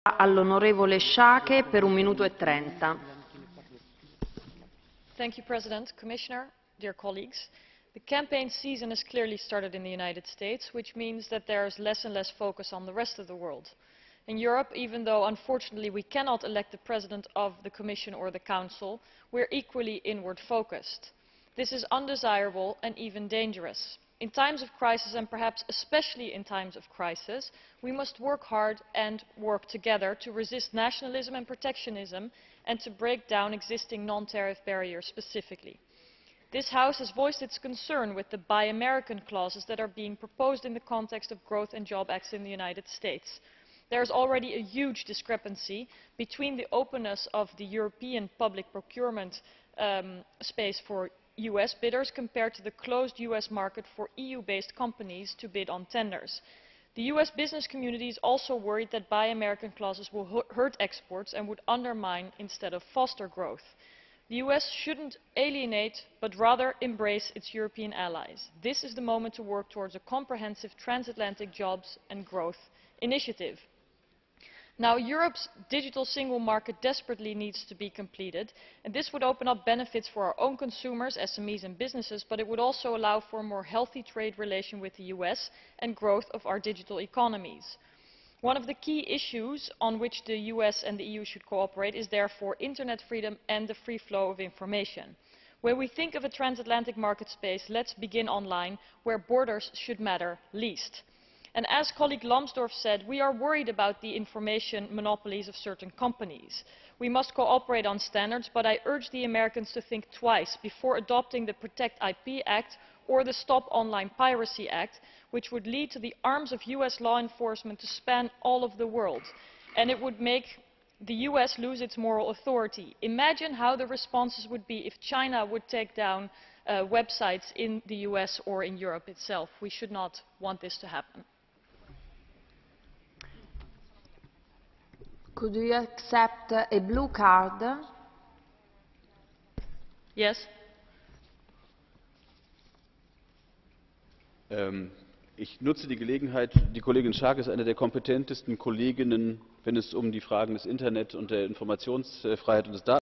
All'onorevole Schaake per 1 minuto e 30. Thank you, President, Commissioner, dear colleagues. The campaign season has clearly started in the United States, which means that there is less and less focus on the rest of the world. In Europe, even though unfortunately we cannot elect the President of the Commission or the Council, we are equally inward focused. This is undesirable and even dangerous. In times of crisis, and perhaps especially in times of crisis, we must work hard and work together to resist nationalism and protectionism and to break down existing non-tariff barriers specifically. This House has voiced its concern with the Buy American clauses that are being proposed in the context of Growth and Job Acts in the United States. There is already a huge discrepancy between the openness of the European public procurement space for US bidders compared to the closed US market for EU-based companies to bid on tenders. The US business community is also worried that Buy American clauses will hurt exports and would undermine instead of foster growth. The US shouldn't alienate, but rather embrace its European allies. This is the moment to work towards a comprehensive transatlantic jobs and growth initiative. Now, Europe's digital single market desperately needs to be completed, and this would open up benefits for our own consumers, SMEs and businesses, but it would also allow for a more healthy trade relation with the US and growth of our digital economies. One of the key issues on which the US and the EU should cooperate is therefore internet freedom and the free flow of information. When we think of a transatlantic market space, let's begin online, where borders should matter least. And as colleague Lambsdorff said, we are worried about the information monopolies of certain companies. We must cooperate on standards, but I urge the Americans to think twice before adopting the Protect IP Act or the Stop Online Piracy Act, which would lead to the arms of US law enforcement to span all of the world. And it would make the US lose its moral authority. Imagine how the responses would be if China would take down websites in the US or in Europe itself. We should not want this to happen. Could you accept a blue card? Yes. Ich nutze die Gelegenheit, die Kollegin Schaake ist eine der kompetentesten Kolleginnen, wenn es um die Fragen des Internet und der Informationsfreiheit und des